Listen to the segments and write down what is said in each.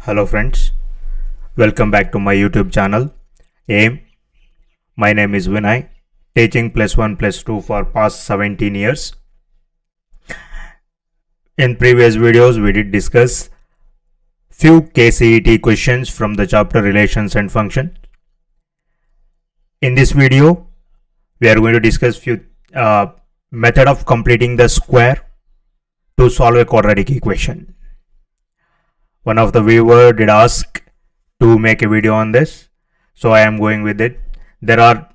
Hello friends, welcome back to my YouTube channel. AIM. My name is Vinay, teaching +1 +2 for past 17 years. In previous videos, we did discuss few KCET questions from the chapter Relations and Function. In this video, we are going to discuss few method of completing the square to solve a quadratic equation. One of the viewer did ask to make a video on this, so I am going with it. I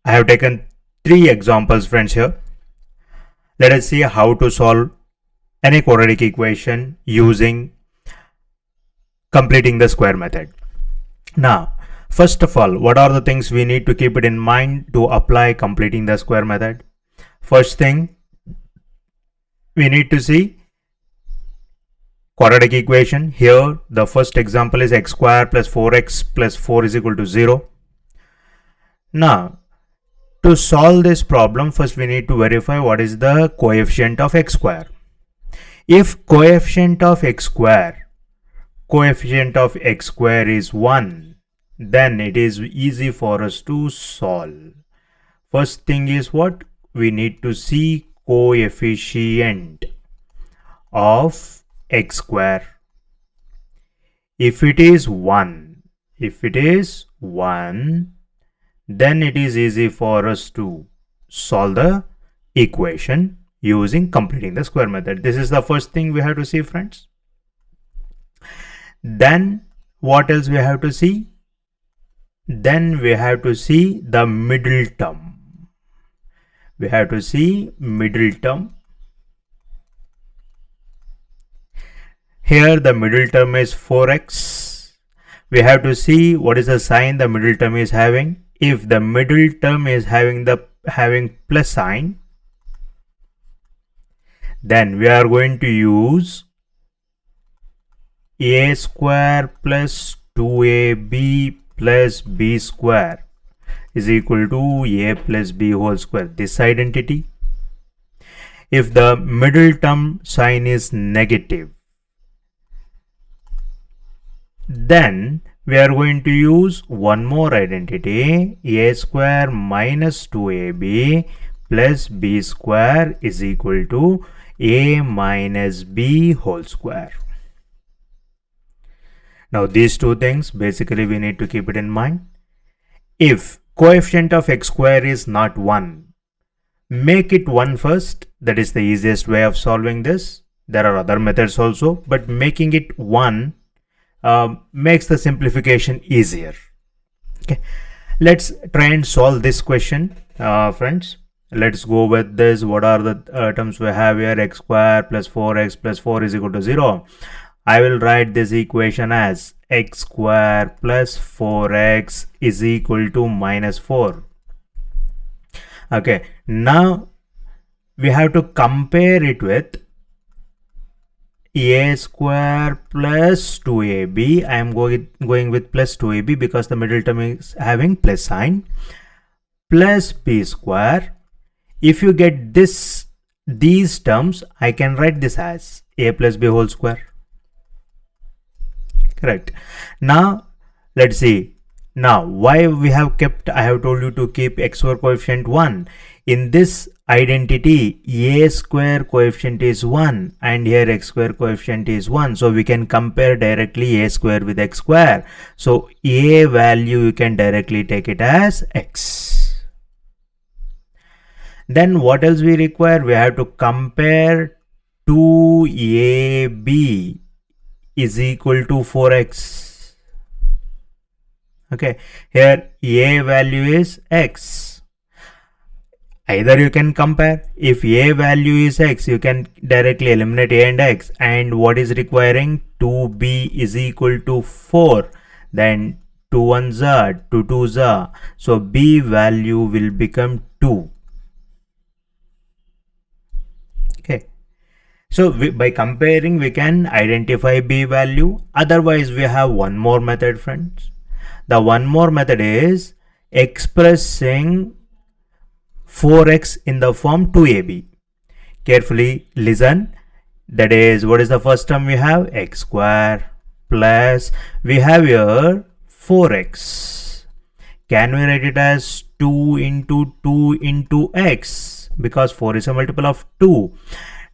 have taken 3 examples, friends. Here let us see how to solve any quadratic equation using completing the square method. Now, first of all, what are the things we need to keep it in mind to apply completing the square method? First thing, we need to see quadratic equation. Here the first example is x square plus 4x plus 4 is equal to 0. Now, to solve this problem, first we need to verify what is the coefficient of x square. If coefficient of x square is 1, then it is easy for us to solve. First thing is what? We need to see coefficient of x square. If it is 1, then it is easy for us to solve the equation using completing the square method. This is the first thing we have to see, friends. Then what else we have to see? Then we have to see the middle term. Here the middle term is 4x. We have to see what is the sign the middle term is having. If the middle term is having plus sign, then we are going to use a square plus 2ab plus b square is equal to a plus b whole square. This identity. If the middle term sign is negative, then we are going to use one more identity, a square minus 2ab plus b square is equal to a minus b whole square. Now these two things basically we need to keep it in mind. If coefficient of x square is not 1, make it 1 first. That is the easiest way of solving this. There are other methods also, but making it 1 makes the simplification easier. Okay, let's try and solve this question, friends. Let's go with this. What are the terms we have here? X square plus 4x plus 4 is equal to 0. I will write this equation as x square plus 4x is equal to minus 4. Okay, now we have to compare it with a square plus 2ab. I am going with plus 2ab because the middle term is having plus sign, plus b square. If you get these terms, I can write this as a plus b whole square. Correct. Now let's see. Now why we have kept, I have told you to keep x square coefficient 1. In this identity, a square coefficient is 1 and here x square coefficient is 1. So we can compare directly a square with x square. So a value you can directly take it as x. Then what else we require? We have to compare 2ab is equal to 4x. Okay, here a value is x. Either you can compare. If a value is x, you can directly eliminate a and x. And what is requiring? 2b is equal to 4. Then 2 1s are, 2 2s are. So b value will become 2. Okay. So by comparing, we can identify b value. Otherwise, we have one more method, friends. The one more method is expressing 4x in the form 2ab. Carefully listen. That is, what is the first term we have? X square plus we have here 4x. Can we write it as 2 into 2 into x, because 4 is a multiple of 2.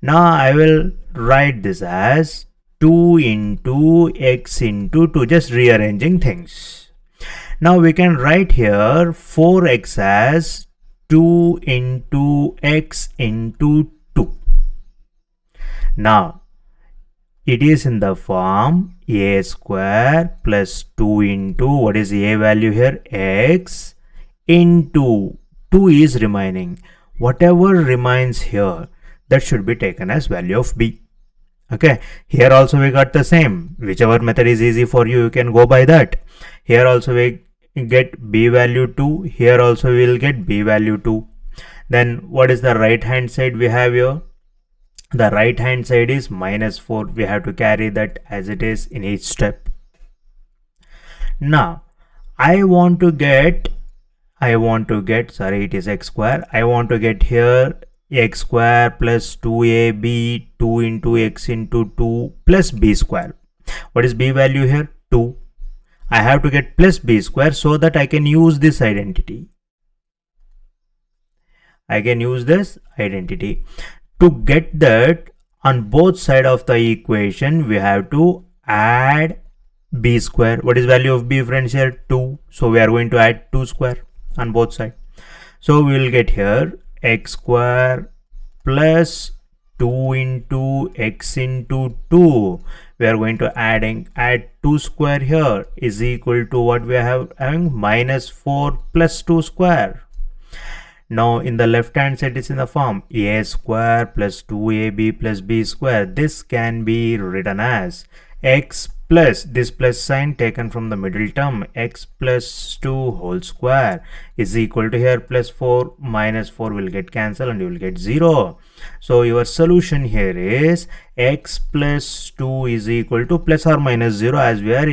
Now I will write this as 2 into x into 2, just rearranging things. Now we can write here 4x as 2 into x into 2. Now it is in the form a square plus 2 into, what is a value here, x, into 2 is remaining. Whatever remains here, that should be taken as value of b. Okay, here also we got the same. Whichever method is easy for you, you can go by that. Here also we get b value 2. Here also we will get b value 2. Then what is the right hand side we have here? The right hand side is minus 4. We have to carry that as it is in each step. Now I want to get, sorry, it is x square. I want to get here x square plus 2ab 2 into x into 2 plus b square. What is b value here? 2. I have to get plus b square so that I can use this identity. To get that, on both sides of the equation we have to add b square. What is value of b, friends, here? 2. So we are going to add 2 square on both sides. So we will get here x square plus 2 into x into 2. We are going to add 2 square here is equal to what we have having, minus 4 plus 2 square. Now in the left hand side it's in the form a square plus 2ab plus b square. This can be written as x plus this plus sign taken from the middle term, x plus 2 whole square is equal to here plus 4 minus 4 will get cancelled and you will get 0. So your solution here is x plus 2 is equal to plus or minus 0, as we are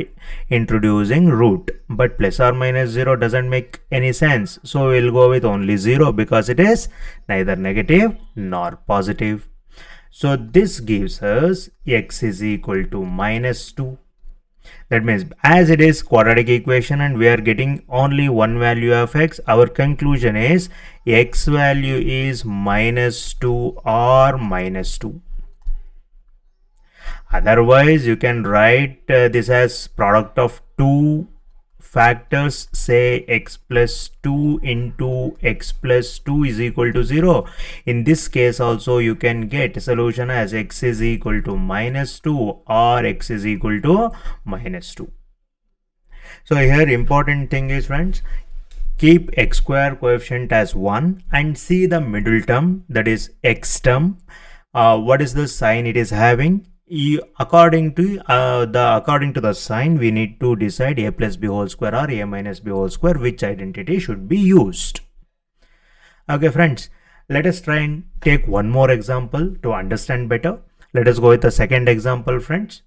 introducing root, but plus or minus 0 doesn't make any sense, so we'll go with only 0 because it is neither negative nor positive. So this gives us x is equal to minus 2. That means as it is quadratic equation and we are getting only one value of x, our conclusion is x value is minus 2 or minus 2. Otherwise you can write this as product of two factors, say x plus 2 into x plus 2 is equal to 0. In this case also you can get a solution as x is equal to minus 2 or x is equal to minus 2. So here important thing is, friends, keep x square coefficient as 1 and see the middle term, that is x term. What is the sign it is having? According to the sign, we need to decide a plus b whole square or a minus b whole square, which identity should be used. Okay, friends, let us try and take one more example to understand better. Let us go with the second example, friends.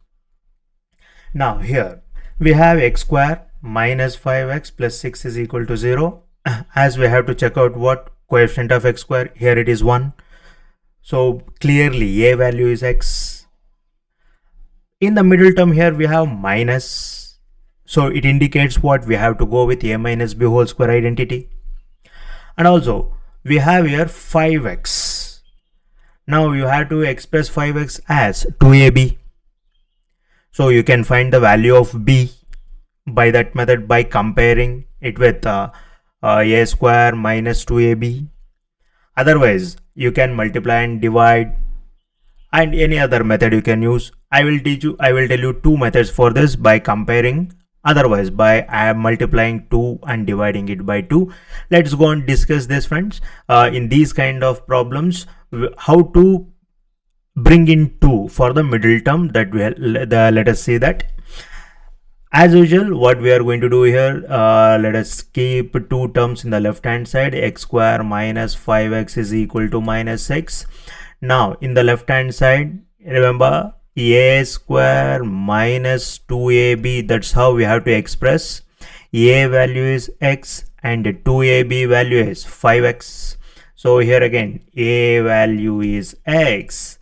Now here we have x square minus 5x plus 6 is equal to 0. As we have to check out what coefficient of x square, here it is 1. So clearly a value is x. In the middle term here we have minus, so it indicates what we have to go with a minus b whole square identity. And also we have here 5x. Now you have to express 5x as 2ab. So you can find the value of b by that method by comparing it with a square minus 2ab. Otherwise you can multiply and divide, and any other method you can use. I will tell you two methods for this by comparing, otherwise by multiplying 2 and dividing it by 2. Let's go and discuss this, friends. In these kind of problems, how to bring in 2 for the middle term, that let us see that. As usual, what we are going to do here, let us keep two terms in the left hand side. X square minus 5x is equal to minus 6. Now in the left hand side, remember a square minus 2ab, that's how we have to express. A value is x and 2ab value is 5x. So here again a value is x,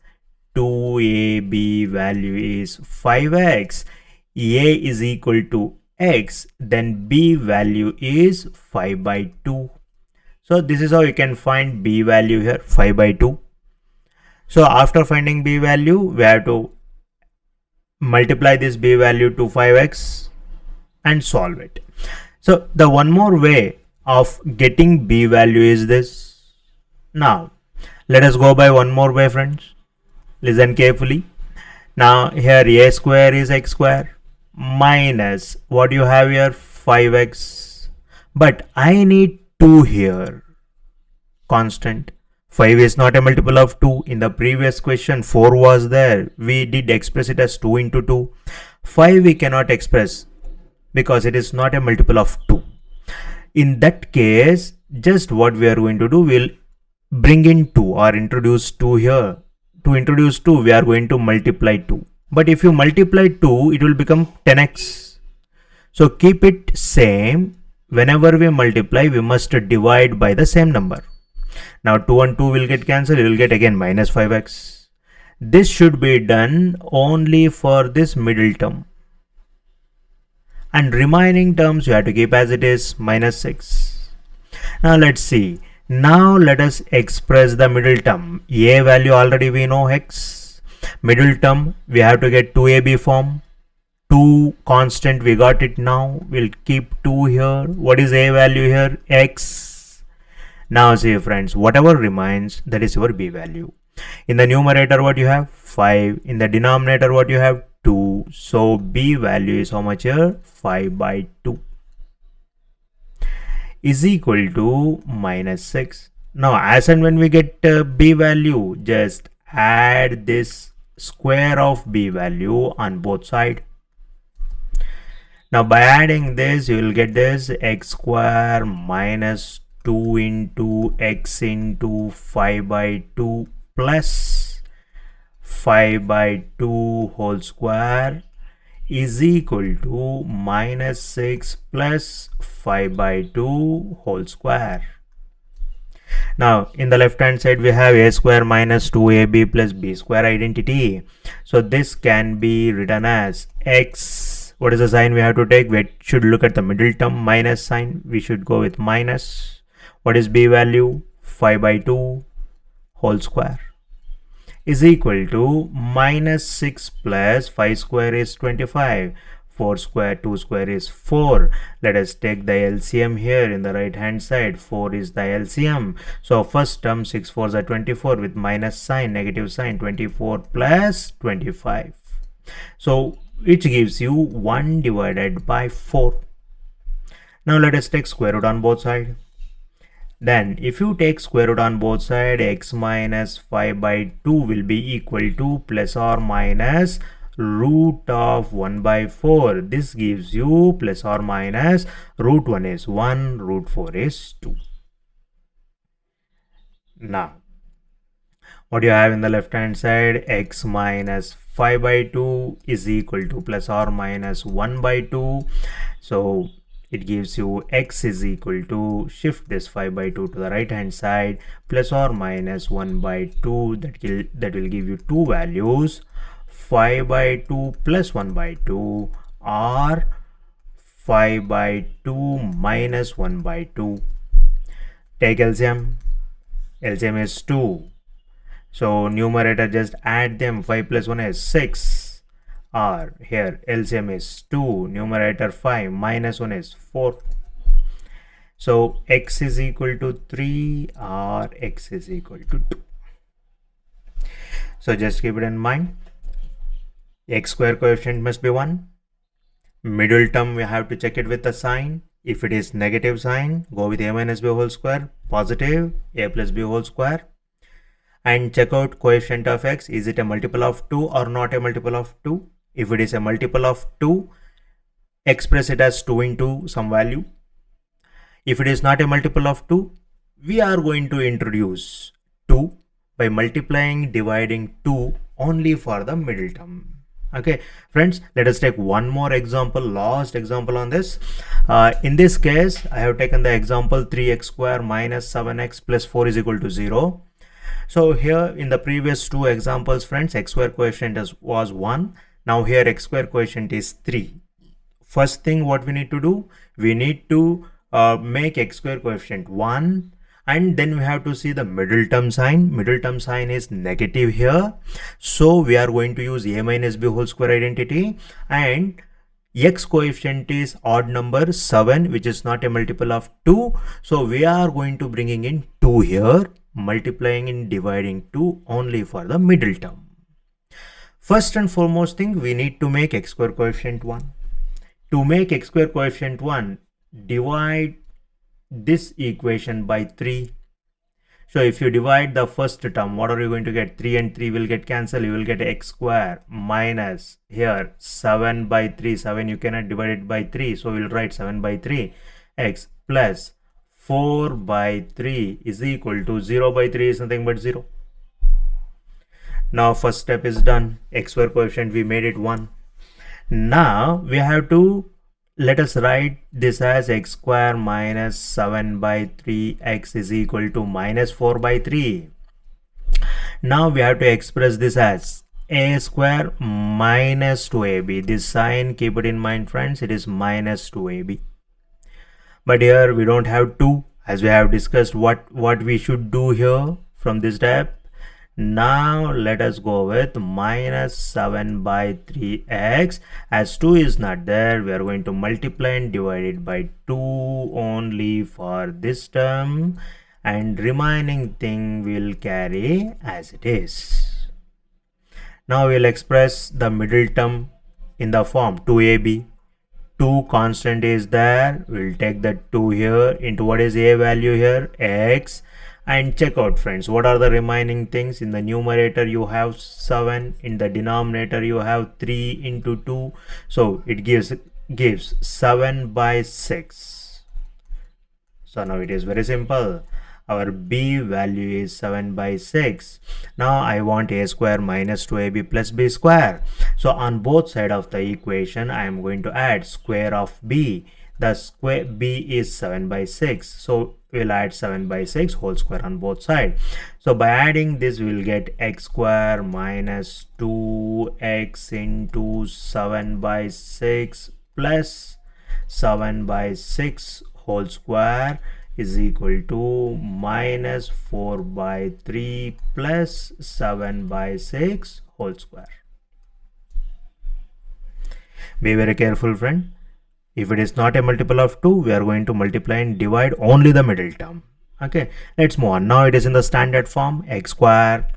2ab value is 5x. a is equal to x, then b value is 5 by 2. So this is how you can find b value here, 5 by 2. So after finding b value, we have to multiply this b value to 5x and solve it. So the one more way of getting b value is this. Now let us go by one more way, friends. Listen carefully. Now here a square is x square minus what you have here, 5x, but I need 2 here, constant. 5 is not a multiple of 2. In the previous question 4 was there, we did express it as 2 into 2. 5 we cannot express because it is not a multiple of 2. In that case, just what we are going to do, we'll bring in 2 or introduce 2 here. To introduce 2, we are going to multiply 2. But if you multiply 2, it will become 10x. So keep it same. Whenever we multiply, we must divide by the same number. Now 2 and 2 will get cancelled. You will get again minus 5x. This should be done only for this middle term. And remaining terms you have to keep as it is, minus 6. Now let's see. Now let us express the middle term. A value already we know, x. Middle term we have to get 2ab form. 2 constant we got it now. We'll keep 2 here. What is a value here? X. Now see friends, whatever remains, that is your b value. In the numerator what you have? 5. In the denominator what you have? 2. So b value is how much here? 5 by 2 is equal to minus 6. Now as and when we get b value, just add this square of b value on both sides. Now by adding this, you will get this x square minus 2 into x into 5 by 2 plus 5 by 2 whole square is equal to minus 6 plus 5 by 2 whole square. Now in the left hand side we have a square minus 2ab plus b square identity. So this can be written as x. What is the sign we have to take? We should look at the middle term, minus sign. We should go with minus. What is b value? 5 by 2 whole square is equal to minus 6 plus 5 square is 25. 4 square, 2 square is 4. Let us take the LCM here in the right hand side. 4 is the LCM. So first term 6 4s are 24 with minus sign, negative sign, 24 plus 25. So which gives you 1 divided by 4. Now let us take square root on both sides. Then if you take square root on both sides, x minus 5 by 2 will be equal to plus or minus root of 1 by 4. This gives you plus or minus root 1 is 1, root 4 is 2. Now what you have in the left hand side, x minus 5 by 2 is equal to plus or minus 1 by 2. So it gives you x is equal to, shift this 5 by 2 to the right hand side, plus or minus 1 by 2. That will give you two values, 5 by 2 plus 1 by 2 or 5 by 2 minus 1 by 2. Take LCM. LCM is 2. So numerator just add them. 5 plus 1 is 6. Or here LCM is 2, numerator 5, minus 1 is 4. So x is equal to 3 or x is equal to 2. So just keep it in mind. X square coefficient must be 1. Middle term we have to check it with the sign. If it is negative sign, go with a minus b whole square. Positive, a plus b whole square. And check out coefficient of x. Is it a multiple of 2 or not a multiple of 2? If it is a multiple of 2, express it as 2 into some value. If it is not a multiple of 2, we are going to introduce 2 by multiplying, dividing 2 only for the middle term. Okay, friends, let us take one more example, last example on this. In this case, I have taken the example 3x square minus 7x plus 4 is equal to 0. So here in the previous two examples, friends, x square coefficient was 1. Now here x square coefficient is 3. First thing what we need to do, we need to make x square coefficient 1, and then we have to see the middle term sign. Middle term sign is negative here, so we are going to use a minus b whole square identity, and x coefficient is odd number 7, which is not a multiple of 2, so we are going to bringing in 2 here, multiplying and dividing 2 only for the middle term. First and foremost thing, we need to make x square coefficient 1. To make x square coefficient 1, divide this equation by 3. So if you divide the first term, what are you going to get? 3 and 3 will get cancelled. You will get x square minus here 7 by 3. 7 you cannot divide it by 3. So we'll write 7 by 3 x plus 4 by 3 is equal to 0 by 3 is nothing but 0. Now first step is done. X square coefficient we made it 1. Now we have to, let us write this as x square minus 7 by 3 x is equal to minus 4 by 3. Now we have to express this as a square minus 2ab. This sign, keep it in mind friends, it is minus 2ab. But here we don't have 2, as we have discussed what we should do here from this step. Now let us go with minus 7 by 3x. As 2 is not there, we are going to multiply and divide it by 2 only for this term, and remaining thing will carry as it is. Now we'll express the middle term in the form 2ab. 2 constant is there, we'll take the 2 here into what is a value here, x, and check out friends, what are the remaining things. In the numerator you have 7, in the denominator you have 3 into 2, so it gives 7 by 6. So now it is very simple, our b value is 7 by 6. Now I want a square minus 2ab plus b square. So on both sides of the equation I am going to add square of b. The square b is 7 by 6, so we'll add 7 by 6 whole square on both sides. So by adding this we'll get x square minus 2x into 7 by 6 plus 7 by 6 whole square is equal to minus 4 by 3 plus 7 by 6 whole square. Be very careful friend. If it is not a multiple of 2, we are going to multiply and divide only the middle term. Okay, let's move on. Now it is in the standard form, x square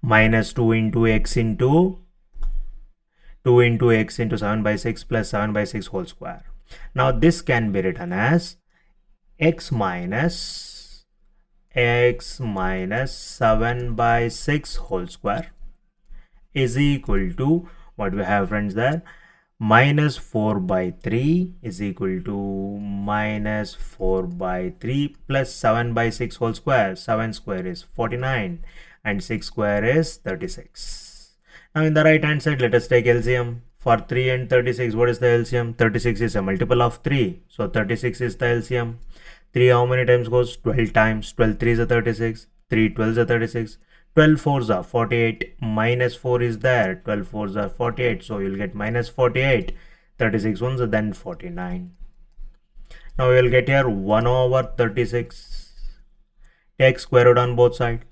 minus 2 into x into 7 by 6 plus 7 by 6 whole square. Now this can be written as x minus 7 by 6 whole square is equal to what we have friends there, minus 4 by 3 is equal to minus 4 by 3 plus 7 by 6 whole square. 7 square is 49 and 6 square is 36. Now in the right hand side let us take LCM. For 3 and 36, what is the LCM? 36 is a multiple of 3, so 36 is the LCM. 3 how many times goes? 12 times. 12 3 is a 36, 3 12 is a 36. 12 4s are 48, minus 4 is there, 12 4s are 48, so you'll get minus 48, 36 ones are then 49. Now you'll get here 1 over 36, take square root on both sides,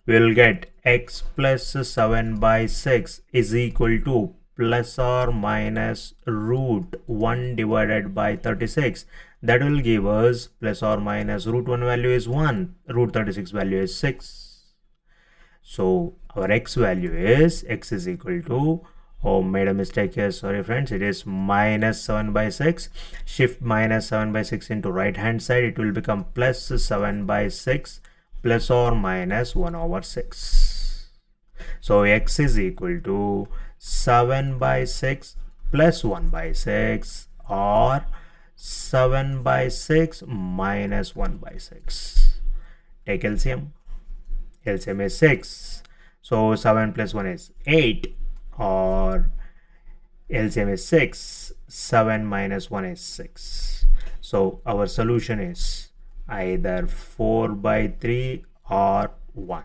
we'll get x plus 7 by 6 is equal to plus or minus root 1 divided by 36. That will give us plus or minus root 1 value is 1, root 36 value is 6. So our x value is, x is equal to, oh made a mistake here, sorry friends, it is minus 7 by 6. Shift minus 7 by 6 into right hand side, it will become plus 7 by 6 plus or minus 1 over 6. So x is equal to 7 by 6 plus 1 by 6 or 7 by 6 minus 1 by 6. Take LCM. LCM is 6, so 7 plus 1 is 8, or LCM is 6, 7 minus 1 is 6. So our solution is either 4 by 3 or 1.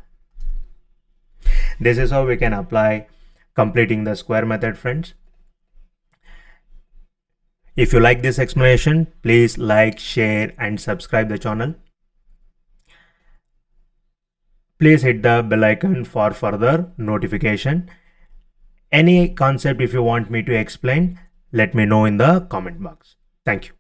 This is how we can apply completing the square method, friends. If you like this explanation, please like, share and subscribe the channel. Please hit the bell icon for further notification. Any concept if you want me to explain, let me know in the comment box. Thank you.